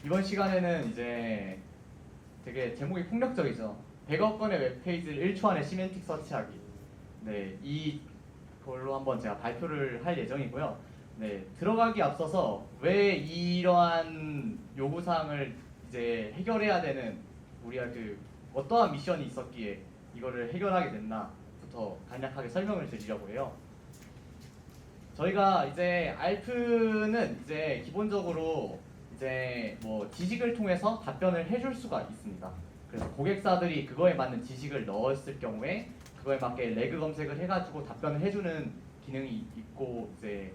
이번 시간에는 이제 되게 제목이 폭력적이죠. 100억 건의 웹페이지를 1초 안에 시멘틱 서치하기. 네, 이걸로 한번 제가 발표를 할 예정이고요. 네, 들어가기 앞서서 왜 이러한 요구사항을 이제 해결해야 되는 우리가 어떠한 미션이 있었기에 이거를 해결하게 됐나부터 간략하게 설명을 드리려고 해요. 저희가 이제 알프는 이제 기본적으로 이제 뭐 지식을 통해서 답변을 해줄 수가 있습니다. 그래서 고객사들이 그거에 맞는 지식을 넣었을 경우에 그거에 맞게 레그 검색을 해가지고 답변을 해주는 기능이 있고 이제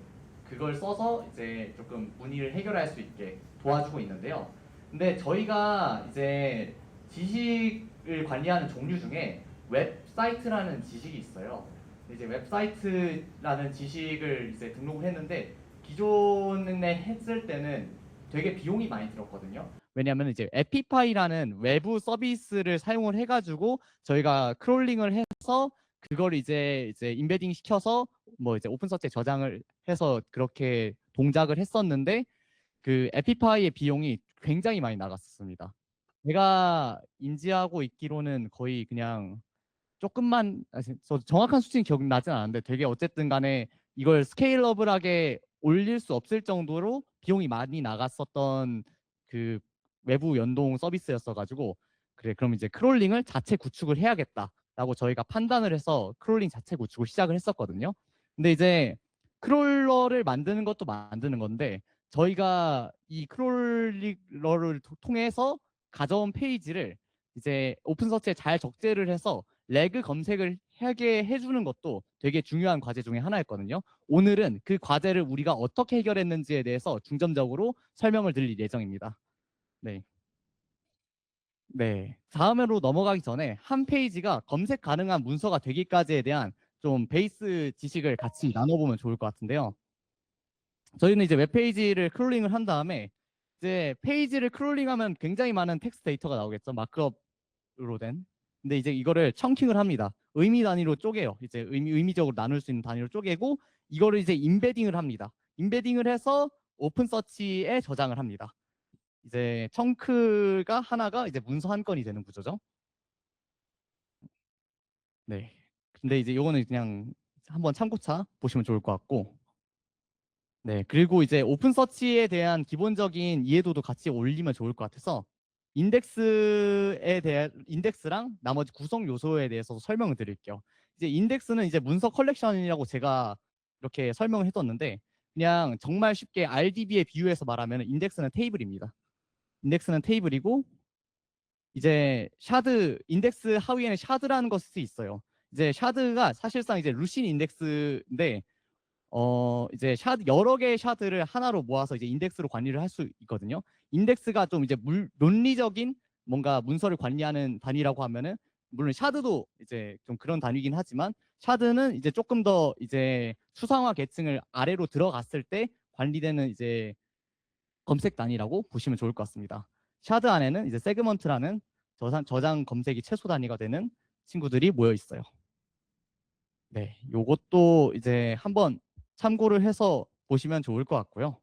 그걸 써서 이제 조금 문의를 해결할 수 있게 도와주고 있는데요. 근데 저희가 이제 지식을 관리하는 종류 중에 웹사이트라는 지식이 있어요. 이제 웹사이트라는 지식을 이제 등록을 했는데 기존에 했을 때는 되게 비용이 많이 들었거든요. 왜냐하면 이제 에피파이라는 외부 서비스를 사용을 해가지고 저희가 크롤링을 해서 그걸 이제 인베딩 시켜서 뭐 이제 오픈서치에 저장을 해서 그렇게 동작을 했었는데 그 에피파이의 비용이 굉장히 많이 나갔었습니다. 제가 인지하고 있기로는 거의 그냥 조금만 저 정확한 수치는 기억나진 않는데 되게 어쨌든 간에 이걸 스케일러블하게 올릴 수 없을 정도로 비용이 많이 나갔었던 그 외부 연동 서비스였어 가지고 그래 그럼 이제 크롤링을 자체 구축을 해야겠다라고 저희가 판단을 해서 크롤링 자체 구축을 시작을 했었거든요. 근데 이제 크롤러를 만드는 것도 만드는 건데 저희가 이 크롤러를 통해서 가져온 페이지를 이제 오픈서치에 잘 적재를 해서 레그 검색을 하게 해주는 것도 되게 중요한 과제 중에 하나였거든요. 오늘은 그 과제를 우리가 어떻게 해결했는지에 대해서 중점적으로 설명을 드릴 예정입니다. 네. 네. 다음으로 넘어가기 전에 한 페이지가 검색 가능한 문서가 되기까지에 대한 좀 베이스 지식을 같이 나눠보면 좋을 것 같은데요. 저희는 이제 웹페이지를 크롤링을 한 다음에 이제 페이지를 크롤링하면 굉장히 많은 텍스트 데이터가 나오겠죠. 마크업으로 된. 근데 이제 이거를 청킹을 합니다. 의미 단위로 쪼개요. 이제 의미적으로 나눌 수 있는 단위로 쪼개고 이거를 이제 임베딩을 합니다. 임베딩을 해서 오픈 서치에 저장을 합니다. 이제 청크가 하나가 이제 문서 한 건이 되는 구조죠. 네. 근데 이제 요거는 그냥 한번 참고차 보시면 좋을 것 같고 네, 그리고 이제 오픈 서치에 대한 기본적인 이해도도 같이 올리면 좋을 것 같아서 인덱스에 대한 인덱스랑 나머지 구성 요소에 대해서 설명을 드릴게요. 이제 인덱스는 이제 문서 컬렉션이라고 제가 이렇게 설명을 해뒀는데 그냥 정말 쉽게 RDB에 비유해서 말하면 인덱스는 테이블입니다. 인덱스는 테이블이고 이제 샤드 인덱스 하위에는 샤드라는 것이 있어요. 이제 샤드가 사실상 이제 루신 인덱스인데 이제 샤드 여러 개의 샤드를 하나로 모아서 이제 인덱스로 관리를 할 수 있거든요. 인덱스가 좀 이제 논리적인 뭔가 문서를 관리하는 단위라고 하면은 물론 샤드도 이제 좀 그런 단위긴 하지만 샤드는 이제 조금 더 이제 수상화 계층을 아래로 들어갔을 때 관리되는 이제 검색 단위라고 보시면 좋을 것 같습니다. 샤드 안에는 이제 세그먼트라는 저장 검색이 최소 단위가 되는 친구들이 모여 있어요. 네, 요것도 이제 한번 참고를 해서 보시면 좋을 것 같고요.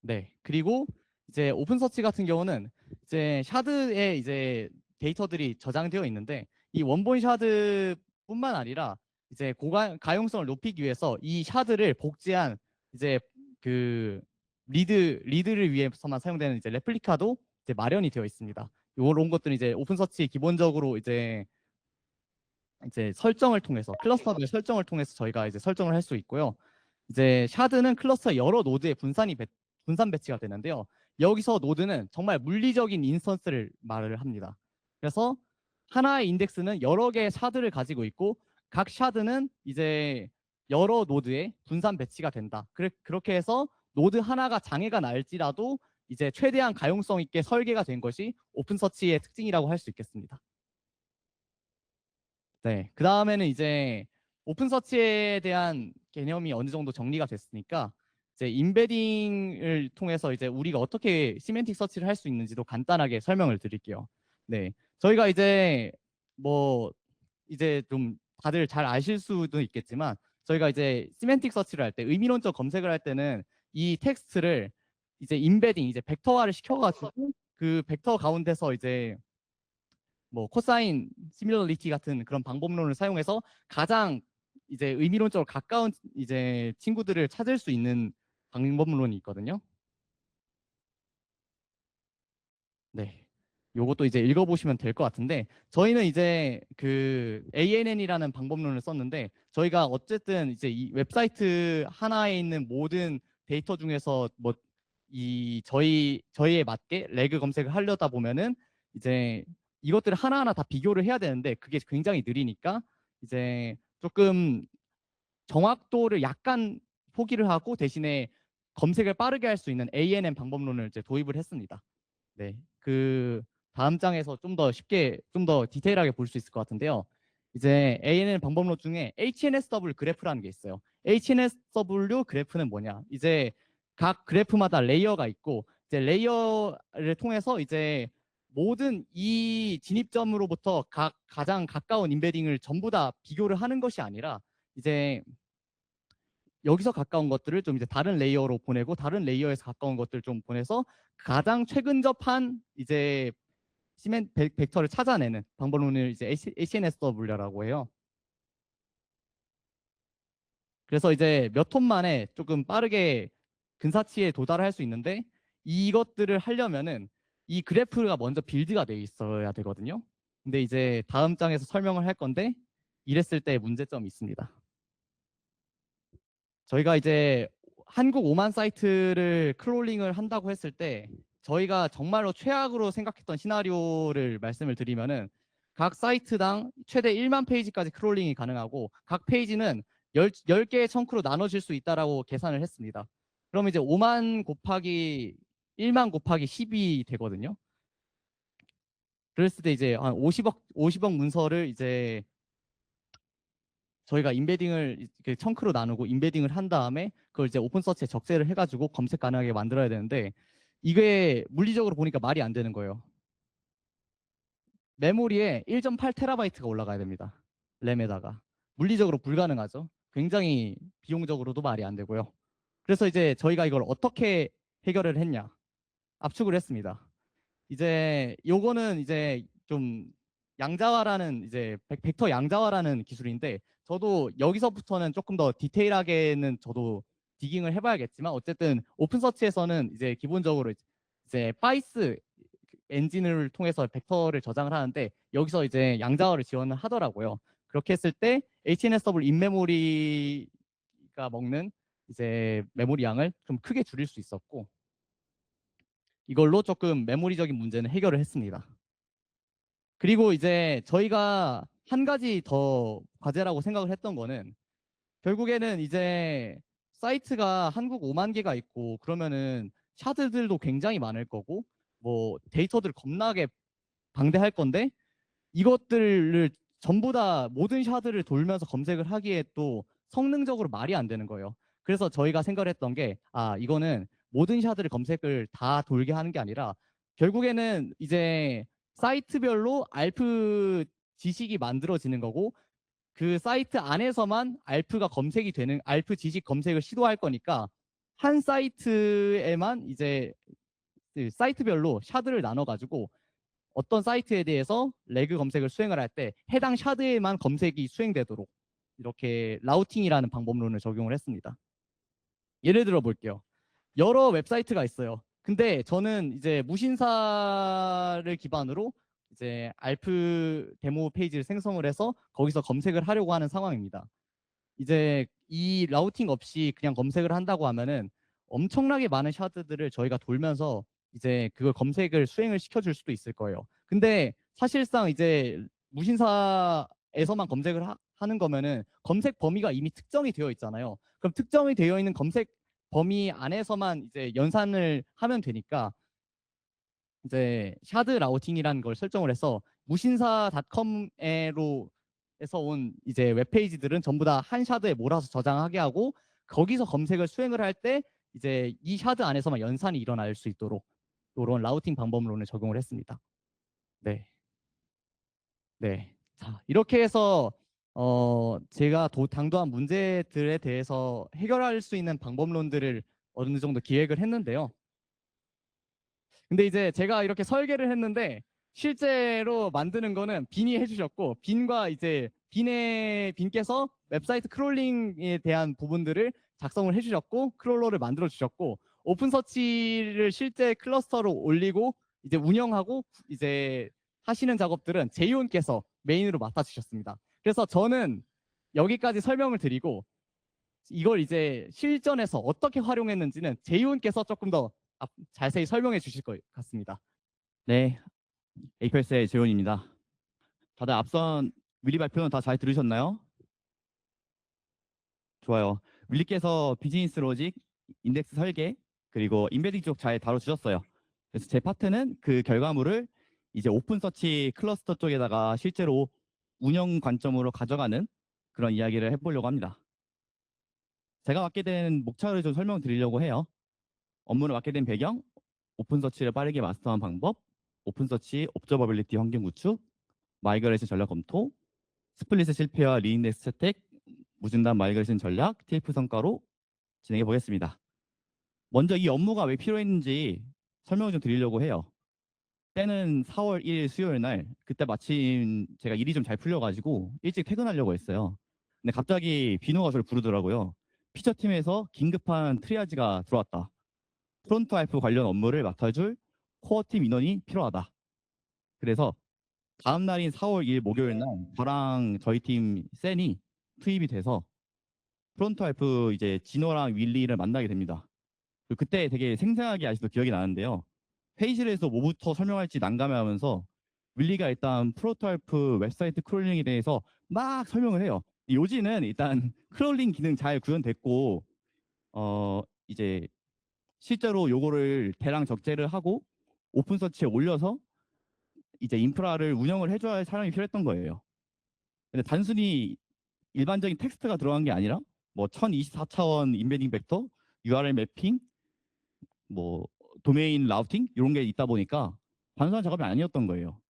네, 그리고 이제 오픈 서치 같은 경우는 이제 샤드에 이제 데이터들이 저장되어 있는데 이 원본 샤드뿐만 아니라 이제 가용성을 높이기 위해서 이 샤드를 복제한 이제 그 리드를 위해서만 사용되는 이제 레플리카도 이제 마련이 되어 있습니다. 이런 것들은 이제 오픈 서치 기본적으로 이제 설정을 통해서 클러스터별 설정을 통해서 저희가 이제 설정을 할 수 있고요. 이제 샤드는 클러스터 여러 노드에 분산 배치가 되는데요. 여기서 노드는 정말 물리적인 인스턴스를 말을 합니다. 그래서 하나의 인덱스는 여러 개의 샤드를 가지고 있고 각 샤드는 이제 여러 노드에 분산 배치가 된다. 그렇게 해서 노드 하나가 장애가 날지라도 이제 최대한 가용성 있게 설계가 된 것이 오픈 서치의 특징이라고 할 수 있겠습니다. 네, 그 다음에는 이제 오픈 서치에 대한 개념이 어느 정도 정리가 됐으니까 이제 인베딩을 통해서 이제 우리가 어떻게 시멘틱 서치를 할 수 있는지도 간단하게 설명을 드릴게요. 네, 저희가 이제 뭐 이제 좀 다들 잘 아실 수도 있겠지만 저희가 이제 시멘틱 서치를 할 때, 의미론적 검색을 할 때는 이 텍스트를 이제 임베딩, 이제 벡터화를 시켜가지고 그 벡터 가운데서 이제 뭐 코사인 시밀러리티 같은 그런 방법론을 사용해서 가장 이제 의미론적으로 가까운 이제 친구들을 찾을 수 있는 방법론이 있거든요. 네. 요것도 이제 읽어보시면 될 것 같은데, 저희는 이제 그 ANN이라는 방법론을 썼는데, 저희가 어쨌든 이제 이 웹사이트 하나에 있는 모든 데이터 중에서 뭐 이 저희에 맞게 레그 검색을 하려다 보면은 이제 이것들을 하나하나 다 비교를 해야 되는데, 그게 굉장히 느리니까 이제 조금 정확도를 약간 포기를 하고 대신에 검색을 빠르게 할 수 있는 ANN 방법론을 이제 도입을 했습니다. 네, 그 다음 장에서 좀 더 쉽게, 좀 더 디테일하게 볼 수 있을 것 같은데요. 이제 ANN 방법론 중에 HNSW 그래프라는 게 있어요. HNSW 그래프는 뭐냐? 이제 각 그래프마다 레이어가 있고, 이제 레이어를 통해서 이제 모든 이 진입점으로부터 가장 가까운 임베딩을 전부 다 비교를 하는 것이 아니라, 이제 여기서 가까운 것들을 좀 이제 다른 레이어로 보내고, 다른 레이어에서 가까운 것들을 좀 보내서 가장 최근 접한 이제 벡터를 찾아내는 방법론을 이제 HNSW라고 해요. 그래서 이제 몇 톤 만에 조금 빠르게 근사치에 도달할 수 있는데, 이것들을 하려면은 이 그래프가 먼저 빌드가 돼 있어야 되거든요. 근데 이제 다음 장에서 설명을 할 건데, 이랬을 때 문제점이 있습니다. 저희가 이제 한국 5만 사이트를 크롤링을 한다고 했을 때, 저희가 정말로 최악으로 생각했던 시나리오를 말씀을 드리면은, 각 사이트당 최대 1만 페이지까지 크롤링이 가능하고, 각 페이지는 10개의 청크로 나눠질 수 있다라고 계산을 했습니다. 그럼 이제 5만 곱하기 1만 곱하기 10이 되거든요. 그랬을 때 이제 한 50억 문서를 이제 저희가 인베딩을 이렇게 청크로 나누고 인베딩을 한 다음에 그걸 이제 오픈 서치에 적재를 해가지고 검색 가능하게 만들어야 되는데, 이게 물리적으로 보니까 말이 안 되는 거예요. 메모리에 1.8 테라바이트가 올라가야 됩니다. 램에다가. 물리적으로 불가능하죠. 굉장히 비용적으로도 말이 안 되고요. 그래서 이제 저희가 이걸 어떻게 해결을 했냐? 압축을 했습니다. 이제 요거는 이제 좀 양자화라는 이제 벡터 양자화라는 기술인데, 저도 여기서부터는 조금 더 디테일하게는 저도 디깅을 해봐야겠지만, 어쨌든 오픈 서치에서는 이제 기본적으로 이제 파이스 엔진을 통해서 벡터를 저장을 하는데, 여기서 이제 양자화를 지원을 하더라고요. 그렇게 했을 때 HNSW 인메모리가 먹는 이제 메모리 양을 좀 크게 줄일 수 있었고, 이걸로 조금 메모리적인 문제는 해결을 했습니다. 그리고 이제 저희가 한 가지 더 과제라고 생각을 했던 거는, 결국에는 이제 사이트가 한국 5만 개가 있고 그러면은 샤드들도 굉장히 많을 거고 뭐 데이터들 겁나게 방대할 건데, 이것들을 전부 다 모든 샤드를 돌면서 검색을 하기에 또 성능적으로 말이 안 되는 거예요. 그래서 저희가 생각을 했던 게, 이거는 모든 샤드를 검색을 다 돌게 하는 게 아니라, 결국에는 이제 사이트별로 알프 지식이 만들어지는 거고, 그 사이트 안에서만 알프가 검색이 되는, 알프 지식 검색을 시도할 거니까 한 사이트에만 이제 그 사이트별로 샤드를 나눠가지고 어떤 사이트에 대해서 레그 검색을 수행을 할 때 해당 샤드에만 검색이 수행되도록 이렇게 라우팅이라는 방법론을 적용을 했습니다. 예를 들어 볼게요. 여러 웹사이트가 있어요. 근데 저는 이제 무신사를 기반으로 이제 알프 데모 페이지를 생성을 해서 거기서 검색을 하려고 하는 상황입니다. 이제 이 라우팅 없이 그냥 검색을 한다고 하면은 엄청나게 많은 샤드들을 저희가 돌면서 이제 그걸 검색을 수행을 시켜줄 수도 있을 거예요. 근데 사실상 이제 무신사에서만 검색을 하는 거면은 검색 범위가 이미 특정이 되어 있잖아요. 그럼 특정이 되어 있는 검색 범위 안에서만 이제 연산을 하면 되니까, 이제 샤드 라우팅이라는 걸 설정을 해서 무신사.com으로 에서 온 이제 웹페이지들은 전부 다 한 샤드에 몰아서 저장하게 하고, 거기서 검색을 수행을 할 때 이제 이 샤드 안에서만 연산이 일어날 수 있도록 이런 라우팅 방법론을 적용을 했습니다. 네, 네. 자, 이렇게 해서 제가 당도한 문제들에 대해서 해결할 수 있는 방법론들을 어느 정도 기획을 했는데요. 근데 이제 제가 이렇게 설계를 했는데 실제로 만드는 거는 빈이 해주셨고 빈과 이제 빈께서 웹사이트 크롤링에 대한 부분들을 작성을 해주셨고 크롤러를 만들어 주셨고 오픈 서치를 실제 클러스터로 올리고 이제 운영하고 이제 하시는 작업들은 제이온께서 메인으로 맡아주셨습니다. 그래서 저는 여기까지 설명을 드리고 이걸 이제 실전에서 어떻게 활용했는지는 제이온께서 조금 더 자세히 설명해 주실 것 같습니다. 네, 에이펄스의 재훈입니다. 다들 앞선 윌리 발표는 다 잘 들으셨나요? 좋아요. 윌리께서 비즈니스 로직, 인덱스 설계, 그리고 인베딩 쪽 잘 다뤄주셨어요. 그래서 제 파트는 그 결과물을 이제 오픈 서치 클러스터 쪽에다가 실제로 운영 관점으로 가져가는 그런 이야기를 해보려고 합니다. 제가 맡게 된 목차를 좀 설명드리려고 해요. 업무를 맡게 된 배경, 오픈 서치를 빠르게 마스터한 방법, 오픈 서치 옵저버빌리티 환경 구축, 마이그레이션 전략 검토, 스플릿 실패와 리인덱스 채택, 무진단 마이그레이션 전략, TF 성과로 진행해 보겠습니다. 먼저 이 업무가 왜 필요했는지 설명을 좀 드리려고 해요. 때는 4월 1일 수요일 날, 그때 마침 제가 일이 좀 잘 풀려가지고 일찍 퇴근하려고 했어요. 근데 갑자기 비노가 저를 부르더라고요. 피처팀에서 긴급한 트리아지가 들어왔다. 프론트 알프 관련 업무를 맡아줄 코어팀 인원이 필요하다. 그래서 다음 날인 4월 2일 목요일 날 저랑 저희 팀 센이 투입이 돼서 프론트 알프 이제 진호랑 윌리를 만나게 됩니다. 그때 되게 생생하게 아직도 기억이 나는데요. 회의실에서 뭐부터 설명할지 난감해하면서 윌리가 일단 프론트 알프 웹사이트 크롤링에 대해서 막 설명을 해요. 요지는 일단 크롤링 기능 잘 구현됐고 이제 실제로 요거를 대량 적재를 하고 오픈 서치에 올려서 이제 인프라를 운영을 해줘야 할 사람이 필요했던 거예요. 근데 단순히 일반적인 텍스트가 들어간 게 아니라 뭐 1024차원 인베딩 벡터, URL 매핑, 뭐 도메인 라우팅 이런 게 있다 보니까 단순한 작업이 아니었던 거예요.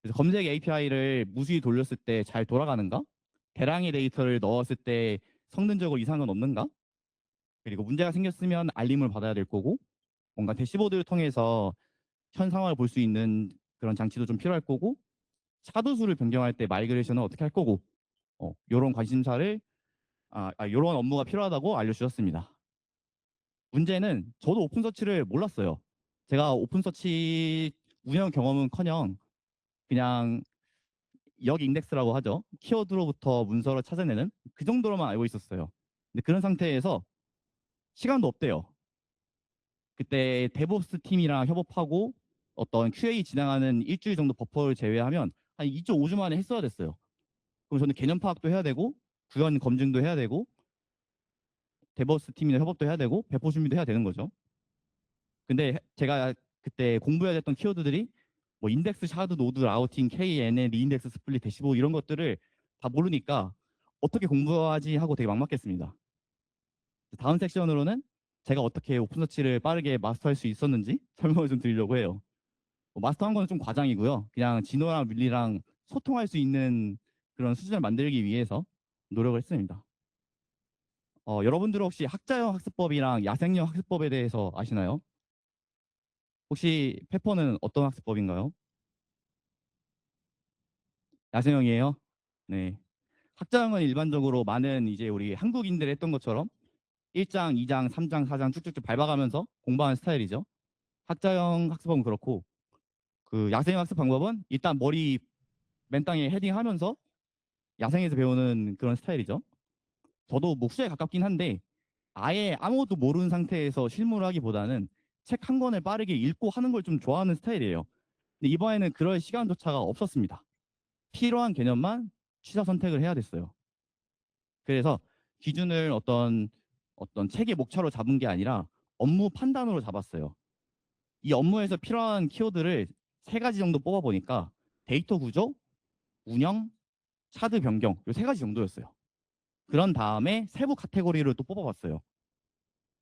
그래서 검색 API를 무수히 돌렸을 때 잘 돌아가는가? 대량의 데이터를 넣었을 때 성능적으로 이상은 없는가? 그리고 문제가 생겼으면 알림을 받아야 될 거고 뭔가 대시보드를 통해서 현 상황을 볼 수 있는 그런 장치도 좀 필요할 거고 차도수를 변경할 때 마이그레이션은 어떻게 할 거고 이런 관심사를 이런 업무가 필요하다고 알려주셨습니다. 문제는 저도 오픈서치를 몰랐어요. 제가 오픈서치 운영 경험은커녕 그냥 역 인덱스라고 하죠. 키워드로부터 문서를 찾아내는 그 정도로만 알고 있었어요. 근데 그런 상태에서 시간도 없대요. 그때 데브옵스 팀이랑 협업하고 어떤 QA 진행하는 일주일 정도 버퍼를 제외하면 한 2.5주 만에 했어야 됐어요. 그럼 저는 개념 파악도 해야 되고 구현 검증도 해야 되고 데브옵스 팀이랑 협업도 해야 되고 배포 준비도 해야 되는 거죠. 근데 제가 그때 공부해야 됐던 키워드들이 뭐 인덱스 샤드 노드 라우팅 KNN 리인덱스 스플릿 대시보 이런 것들을 다 모르니까 어떻게 공부하지 하고 되게 막막했습니다. 다음 섹션으로는 제가 어떻게 오픈서치를 빠르게 마스터할 수 있었는지 설명을 좀 드리려고 해요. 마스터한 건 좀 과장이고요. 그냥 진호랑 밀리랑 소통할 수 있는 그런 수준을 만들기 위해서 노력을 했습니다. 여러분들 혹시 학자형 학습법이랑 야생형 학습법에 대해서 아시나요? 혹시 페퍼는 어떤 학습법인가요? 야생형이에요? 네. 학자형은 일반적으로 많은 이제 우리 한국인들이 했던 것처럼 1장, 2장, 3장, 4장 쭉쭉쭉 밟아가면서 공부하는 스타일이죠. 학자형 학습법은 그렇고 그 야생형 학습 방법은 일단 머리 맨 땅에 헤딩하면서 야생에서 배우는 그런 스타일이죠. 저도 뭐 후자에 가깝긴 한데 아예 아무것도 모르는 상태에서 실무를 하기보다는 책 한 권을 빠르게 읽고 하는 걸 좀 좋아하는 스타일이에요. 근데 이번에는 그럴 시간조차가 없었습니다. 필요한 개념만 취사 선택을 해야 됐어요. 그래서 기준을 어떤 책의 목차로 잡은 게 아니라 업무 판단으로 잡았어요. 이 업무에서 필요한 키워드를 3가지 정도 뽑아보니까 데이터 구조, 운영, 차드 변경 이 3가지 정도였어요. 그런 다음에 세부 카테고리를 또 뽑아봤어요.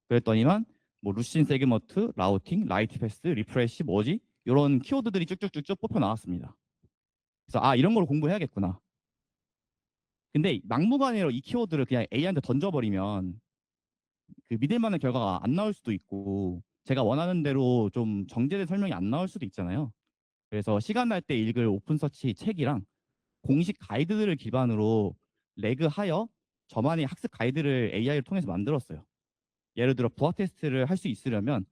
그랬더니만 뭐 루신 세그먼트, 라우팅, 라이트 패스, 리프레시 뭐지? 이런 키워드들이 쭉쭉쭉쭉 뽑혀 나왔습니다. 그래서 이런 걸 공부해야겠구나. 근데 막무가내로 이 키워드를 그냥 AI한테 던져버리면 그 믿을 만한 결과가 안 나올 수도 있고 제가 원하는 대로 좀 정제된 설명이 안 나올 수도 있잖아요. 그래서 시간 날 때 읽을 오픈 서치 책이랑 공식 가이드들을 기반으로 레그하여 저만의 학습 가이드를 AI를 통해서 만들었어요. 예를 들어 부하 테스트를 할 수 있으려면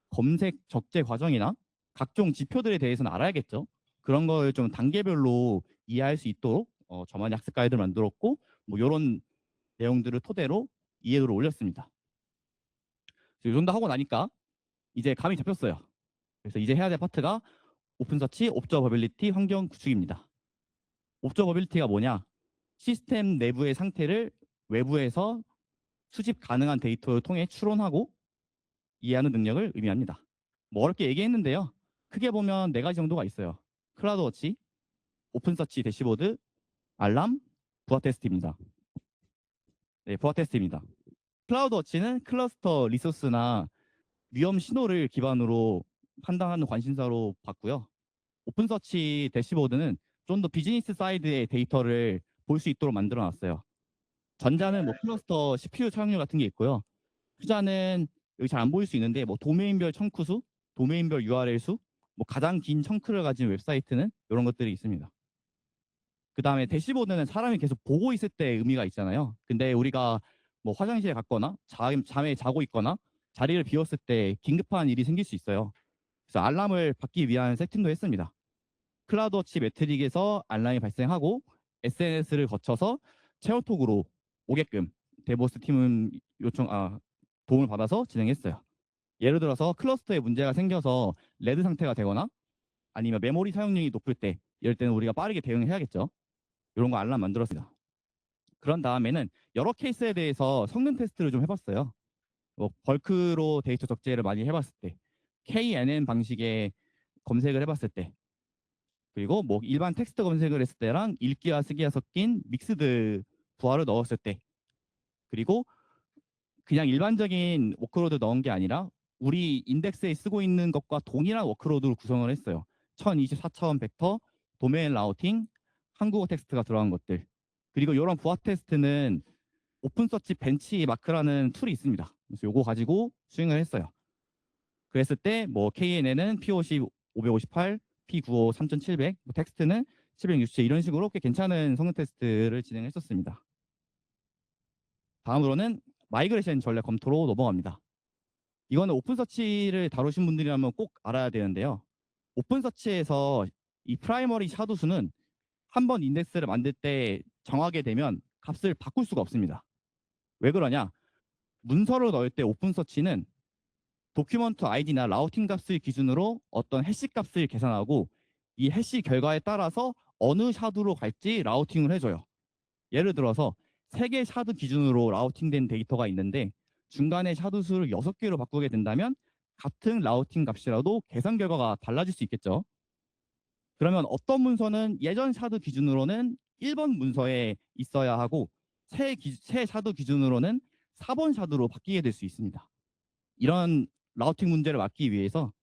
검색 적재 과정이나 각종 지표들에 대해서는 알아야겠죠. 그런 걸 좀 단계별로 이해할 수 있도록 저만의 학습 가이드를 만들었고 뭐 이런 내용들을 토대로 이해도를 올렸습니다. 이 정도 하고 나니까 이제 감이 잡혔어요. 그래서 이제 해야 될 파트가 오픈서치 옵저버빌리티 환경 구축입니다. 옵저버빌리티가 뭐냐? 시스템 내부의 상태를 외부에서 수집 가능한 데이터를 통해 추론하고 이해하는 능력을 의미합니다. 뭐 어렵게 얘기했는데요. 크게 보면 네 가지 정도가 있어요. 클라우드워치, 오픈서치 대시보드, 알람, 부하 테스트입니다. 네, 부하 테스트입니다. 클라우드워치는 클러스터 리소스나 위험 신호를 기반으로 판단하는 관심사로 봤고요. 오픈서치 대시보드는 좀 더 비즈니스 사이드의 데이터를 볼 수 있도록 만들어 놨어요. 전자는 뭐 클러스터 CPU 사용률 같은 게 있고요. 후자는 여기 잘 안 보일 수 있는데 뭐 도메인별 청구 수, 도메인별 URL 수, 뭐 가장 긴 청크를 가진 웹사이트는 이런 것들이 있습니다. 그 다음에 대시보드는 사람이 계속 보고 있을 때 의미가 있잖아요. 근데 우리가 뭐 화장실에 갔거나 잠에 자고 있거나 자리를 비웠을 때 긴급한 일이 생길 수 있어요. 그래서 알람을 받기 위한 세팅도 했습니다. 클라우드워치 매트릭에서 알람이 발생하고 SNS를 거쳐서 체어톡으로 오게끔 데보스 팀은 도움을 받아서 진행했어요. 예를 들어서 클러스터에 문제가 생겨서 레드 상태가 되거나 아니면 메모리 사용량이 높을 때 이럴 때는 우리가 빠르게 대응해야겠죠. 이런 거 알람 만들었습니다. 그런 다음에는 여러 케이스에 대해서 성능 테스트를 좀 해봤어요. 뭐 벌크로 데이터 적재를 많이 해봤을 때, KNN 방식의 검색을 해봤을 때, 그리고 뭐 일반 텍스트 검색을 했을 때랑 읽기와 쓰기가 섞인 믹스드 부하를 넣었을 때, 그리고 그냥 일반적인 워크로드 넣은 게 아니라 우리 인덱스에 쓰고 있는 것과 동일한 워크로드를 구성을 했어요. 1024차원 벡터, 도메인 라우팅, 한국어 텍스트가 들어간 것들. 그리고 이런 부하 테스트는 오픈서치 벤치마크라는 툴이 있습니다. 그래서 요거 가지고 수행을 했어요. 그랬을 때 뭐 KNN은 POC 558, P95 3700, 뭐 텍스트는 767 이런 식으로 꽤 괜찮은 성능 테스트를 진행했었습니다. 다음으로는 마이그레이션 전략 검토로 넘어갑니다. 이거는 오픈서치를 다루신 분들이라면 꼭 알아야 되는데요. 오픈서치에서 이 프라이머리 샤도수는 한 번 인덱스를 만들 때 정하게 되면 값을 바꿀 수가 없습니다. 왜 그러냐? 문서를 넣을 때 오픈서치는 도큐먼트 아이디나 라우팅 값을 기준으로 어떤 해시 값을 계산하고 이 해시 결과에 따라서 어느 샤도로 갈지 라우팅을 해줘요. 예를 들어서 3개 샤드 기준으로 라우팅된 데이터가 있는데 중간에 샤드 수를 6개로 바꾸게 된다면 같은 라우팅 값이라도 계산 결과가 달라질 수 있겠죠. 그러면 어떤 문서는 예전 샤드 기준으로는 1번 문서에 있어야 하고 새 샤드 기준으로는 4번 샤드로 바뀌게 될 수 있습니다. 이런 라우팅 문제를 막기 위해서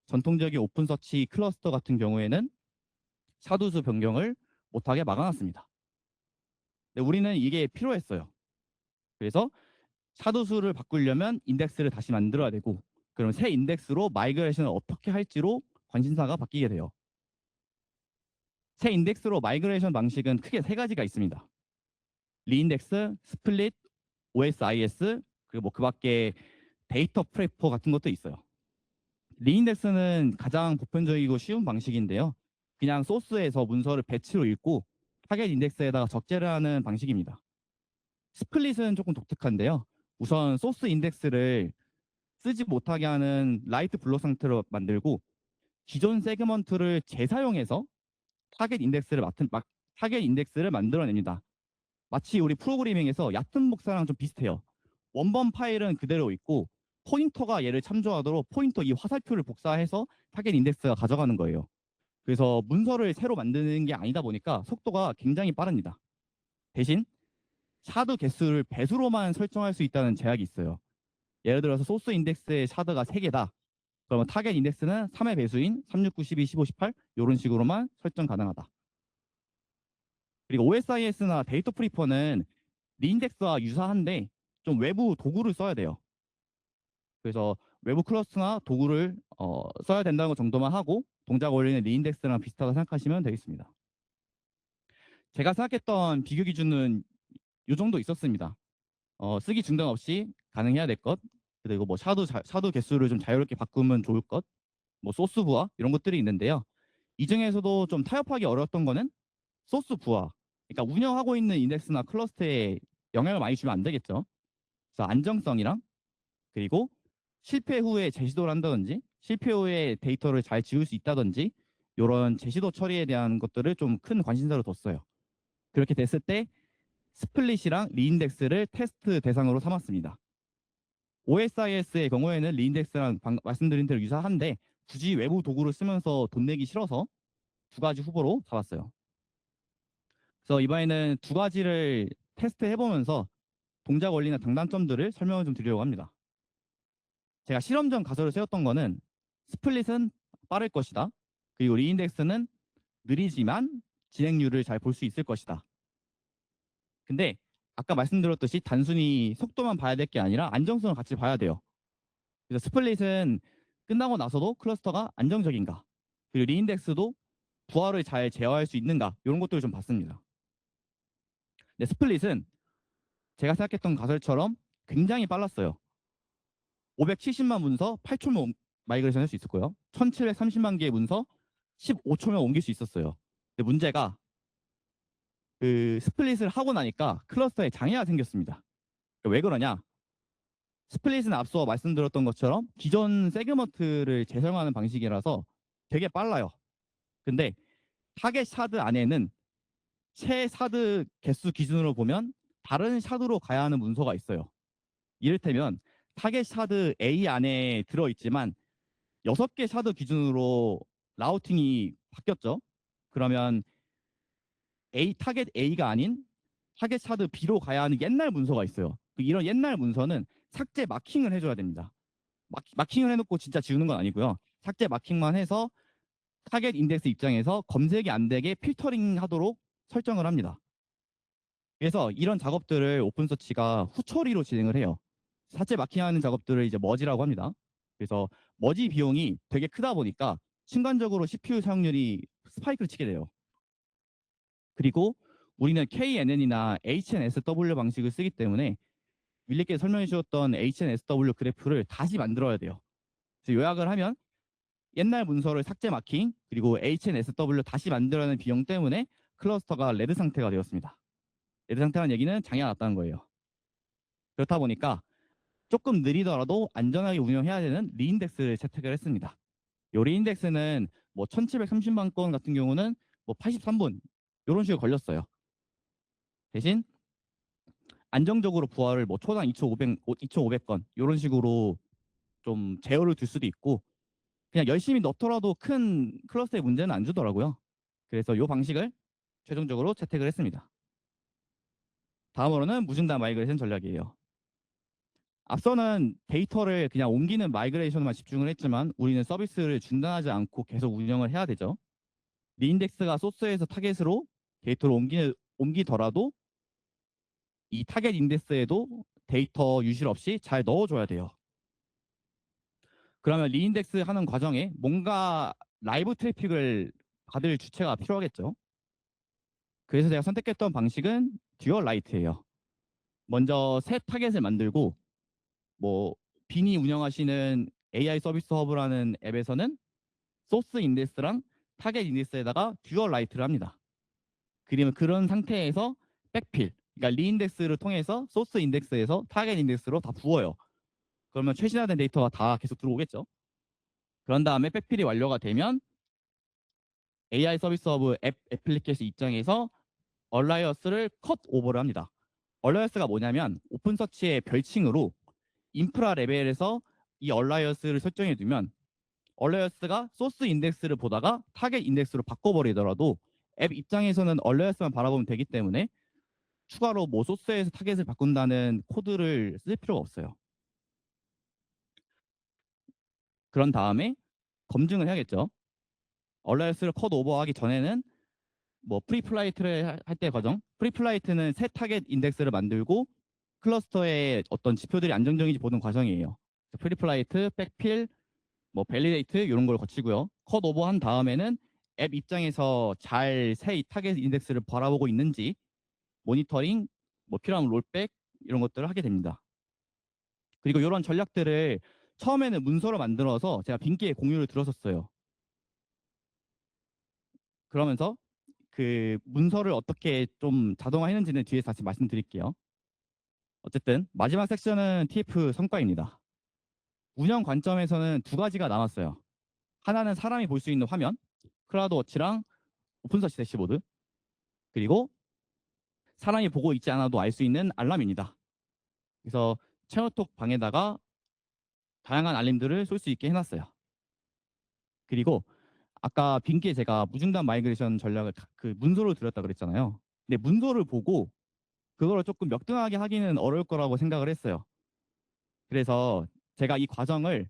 전통적인 오픈서치 클러스터 같은 경우에는 샤도수 변경을 못하게 막아놨습니다. 근데 우리는 이게 필요했어요. 그래서 샤도수를 바꾸려면 인덱스를 다시 만들어야 되고 그럼 새 인덱스로 마이그레이션을 어떻게 할지로 관심사가 바뀌게 돼요. 새 인덱스로 마이그레이션 방식은 크게 3가지가 있습니다. 리인덱스, 스플릿, OSIS 그리고 뭐 그 밖에 데이터 프레퍼 같은 것도 있어요. 리인덱스는 가장 보편적이고 쉬운 방식인데요. 그냥 소스에서 문서를 배치로 읽고 타겟 인덱스에다가 적재를 하는 방식입니다. 스플릿은 조금 독특한데요. 우선 소스 인덱스를 쓰지 못하게 하는 라이트 블록 상태로 만들고 기존 세그먼트를 재사용해서 타겟 인덱스를 만들어냅니다. 마치 우리 프로그래밍에서 얕은 목사랑 좀 비슷해요. 원본 파일은 그대로 있고 포인터가 얘를 참조하도록 포인터 이 화살표를 복사해서 타겟 인덱스가 가져가는 거예요. 그래서 문서를 새로 만드는 게 아니다 보니까 속도가 굉장히 빠릅니다. 대신 샤드 개수를 배수로만 설정할 수 있다는 제약이 있어요. 예를 들어서 소스 인덱스의 샤드가 3개다. 그러면 타겟 인덱스는 3의 배수인 36, 92, 15, 18 이런 식으로만 설정 가능하다. 그리고 OSIS나 데이터 프리퍼는 리인덱스와 유사한데 좀 외부 도구를 써야 돼요. 그래서 외부 클러스나 도구를 써야 된다는 것 정도만 하고 동작 원리는 리인덱스랑 비슷하다 생각하시면 되겠습니다. 제가 생각했던 비교 기준은 이 정도 있었습니다. 쓰기 중단 없이 가능해야 될 것, 그리고 뭐 샤도 개수를 좀 자유롭게 바꾸면 좋을 것, 뭐 소스 부하 이런 것들이 있는데요. 이 중에서도 좀 타협하기 어려웠던 거는 소스 부하. 그러니까 운영하고 있는 인덱스나 클러스터에 영향을 많이 주면 안 되겠죠. 그래서 안정성이랑 그리고 실패 후에 재시도를 한다든지 실패 후에 데이터를 잘 지울 수 있다든지 이런 재시도 처리에 대한 것들을 좀 큰 관심사를 뒀어요. 그렇게 됐을 때 스플릿이랑 리인덱스를 테스트 대상으로 삼았습니다. OSIS의 경우에는 리인덱스랑 말씀드린 대로 유사한데 굳이 외부 도구를 쓰면서 돈 내기 싫어서 두 가지 후보로 잡았어요. 그래서 이번에는 두 가지를 테스트해보면서 동작 원리나 장단점들을 설명을 좀 드리려고 합니다. 제가 실험전 가설을 세웠던 거는 스플릿은 빠를 것이다. 그리고 리인덱스는 느리지만 진행률을 잘 볼 수 있을 것이다. 근데 아까 말씀드렸듯이 단순히 속도만 봐야 될 게 아니라 안정성을 같이 봐야 돼요. 그래서 스플릿은 끝나고 나서도 클러스터가 안정적인가, 그리고 리인덱스도 부하를 잘 제어할 수 있는가, 이런 것들을 좀 봤습니다. 근데 스플릿은 제가 생각했던 가설처럼 굉장히 빨랐어요. 570만 문서 8초면 마이그레이션 할 수 있었고요. 1730만 개의 문서 15초면 옮길 수 있었어요. 근데 문제가 그 스플릿을 하고 나니까 클러스터에 장애가 생겼습니다. 왜 그러냐? 스플릿은 앞서 말씀드렸던 것처럼 기존 세그먼트를 재사용하는 방식이라서 되게 빨라요. 근데 타겟 샤드 안에는 최 샤드 개수 기준으로 보면 다른 샤드로 가야 하는 문서가 있어요. 이를테면 타겟 샤드 A 안에 들어있지만 6개 샤드 기준으로 라우팅이 바뀌었죠. 그러면 타겟 A가 아닌 타겟 샤드 B로 가야 하는 옛날 문서가 있어요. 이런 옛날 문서는 삭제 마킹을 해줘야 됩니다. 마킹을 해놓고 진짜 지우는 건 아니고요. 삭제 마킹만 해서 타겟 인덱스 입장에서 검색이 안 되게 필터링 하도록 설정을 합니다. 그래서 이런 작업들을 오픈서치가 후처리로 진행을 해요. 삭제 마킹하는 작업들을 이제 머지라고 합니다. 그래서 머지 비용이 되게 크다 보니까 순간적으로 CPU 사용률이 스파이크를 치게 돼요. 그리고 우리는 KNN이나 HNSW 방식을 쓰기 때문에 윌리께서 설명해 주셨던 HNSW 그래프를 다시 만들어야 돼요. 그래서 요약을 하면 옛날 문서를 삭제 마킹 그리고 HNSW 다시 만들어내는 비용 때문에 클러스터가 레드 상태가 되었습니다. 레드 상태라는 얘기는 장애가 났다는 거예요. 그렇다 보니까 조금 느리더라도 안전하게 운영해야 되는 리인덱스를 채택을 했습니다. 이 리인덱스는 뭐 1730만 건 같은 경우는 뭐 83분 이런 식으로 걸렸어요. 대신 안정적으로 부하를 뭐 초당 2,500건 이런 식으로 좀 제어를 둘 수도 있고 그냥 열심히 넣더라도 큰 클러스터의 문제는 안 주더라고요. 그래서 이 방식을 최종적으로 채택을 했습니다. 다음으로는 무중단 마이그레이션 전략이에요. 앞서는 데이터를 그냥 옮기는 마이그레이션만 집중을 했지만 우리는 서비스를 중단하지 않고 계속 운영을 해야 되죠. 리인덱스가 소스에서 타겟으로 데이터를 옮기더라도 이 타겟 인덱스에도 데이터 유실 없이 잘 넣어줘야 돼요. 그러면 리인덱스 하는 과정에 뭔가 라이브 트래픽을 받을 주체가 필요하겠죠. 그래서 제가 선택했던 방식은 듀얼 라이트예요. 먼저 새 타겟을 만들고 뭐 빈이 운영하시는 AI 서비스 허브라는 앱에서는 소스 인덱스랑 타겟 인덱스에다가 듀얼 라이트를 합니다. 그러면 그런 상태에서 백필, 그러니까 리인덱스를 통해서 소스 인덱스에서 타겟 인덱스로 다 부어요. 그러면 최신화된 데이터가 다 계속 들어오겠죠. 그런 다음에 백필이 완료가 되면 AI 서비스 허브 앱 애플리케이션 입장에서 얼라이어스를 컷 오버를 합니다. 얼라이어스가 뭐냐면 오픈서치의 별칭으로 인프라 레벨에서 이 얼라이어스를 설정해 두면 얼라이어스가 소스 인덱스를 보다가 타겟 인덱스로 바꿔버리더라도 앱 입장에서는 얼라이어스만 바라보면 되기 때문에 추가로 뭐 소스에서 타겟을 바꾼다는 코드를 쓸 필요가 없어요. 그런 다음에 검증을 해야겠죠. 얼라이어스를 컷 오버하기 전에는 뭐 프리플라이트를 할 때 과정, 프리플라이트는 새 타겟 인덱스를 만들고 클러스터의 어떤 지표들이 안정적인지 보는 과정이에요. 프리플라이트, 백필, 뭐 밸리데이트 이런 걸 거치고요. 컷 오버 한 다음에는 앱 입장에서 잘 새 타겟 인덱스를 바라보고 있는지 모니터링, 뭐 필요하면 롤백 이런 것들을 하게 됩니다. 그리고 이런 전략들을 처음에는 문서로 만들어서 제가 빈기에 공유를 들었었어요. 그러면서 그 문서를 어떻게 좀 자동화했는지는 뒤에 다시 말씀드릴게요. 어쨌든 마지막 섹션은 TF 성과입니다. 운영 관점에서는 두 가지가 남았어요. 하나는 사람이 볼 수 있는 화면, 클라우드워치랑 오픈서치 대시보드, 그리고 사람이 보고 있지 않아도 알 수 있는 알람입니다. 그래서 채널톡 방에다가 다양한 알림들을 쏠 수 있게 해놨어요. 그리고 아까 빈기에 제가 무중단 마이그레이션 전략을 그 문서로 드렸다 그랬잖아요. 근데 문서를 보고 그거를 조금 역등하게 하기는 어려울 거라고 생각을 했어요. 그래서 제가 이 과정을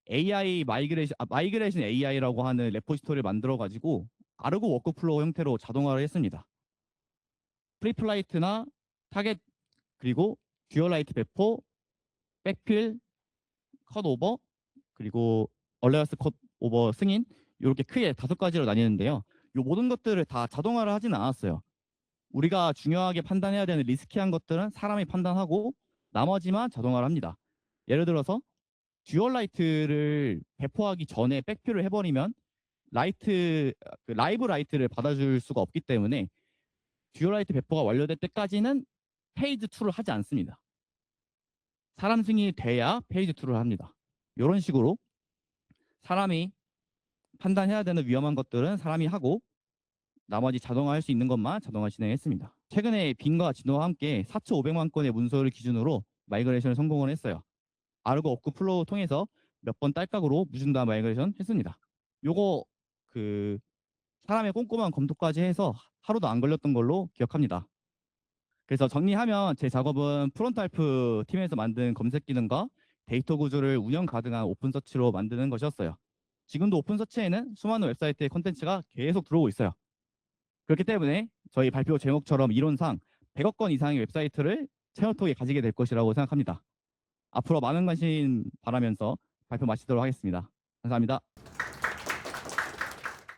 AI 마이그레이션 AI라고 하는 레포지토리를 만들어 가지고 아르고 워크플로우 형태로 자동화를 했습니다. 프리플라이트나 타겟 그리고 듀얼라이트 배포, 백필, 컷오버 그리고 얼레어스 컷오버 승인 이렇게 크게 5가지로 나뉘는데요. 이 모든 것들을 다 자동화를 하지는 않았어요. 우리가 중요하게 판단해야 되는 리스키한 것들은 사람이 판단하고 나머지만 자동화를 합니다. 예를 들어서 듀얼라이트를 배포하기 전에 백표를 해버리면 라이브 라이트를 받아줄 수가 없기 때문에 듀얼라이트 배포가 완료될 때까지는 페이지 2를 하지 않습니다. 사람 승인이 돼야 페이지 2를 합니다. 이런 식으로 사람이 판단해야 되는 위험한 것들은 사람이 하고 나머지 자동화할 수 있는 것만 자동화 진행했습니다. 최근에 빈과 진호와 함께 4,500만 건의 문서를 기준으로 마이그레이션을 성공을 했어요. 아르고 워크플로우 통해서 몇 번 딸깍으로 무중단 마이그레이션 했습니다. 요거 그 사람의 꼼꼼한 검토까지 해서 하루도 안 걸렸던 걸로 기억합니다. 그래서 정리하면 제 작업은 프론트알프 팀에서 만든 검색 기능과 데이터 구조를 운영 가능한 오픈서치로 만드는 것이었어요. 지금도 오픈서치에는 수많은 웹사이트의 콘텐츠가 계속 들어오고 있어요. 그렇기 때문에 저희 발표 제목처럼 이론상 100억 건 이상의 웹사이트를 채널톡에 가지게 될 것이라고 생각합니다. 앞으로 많은 관심 바라면서 발표 마치도록 하겠습니다. 감사합니다.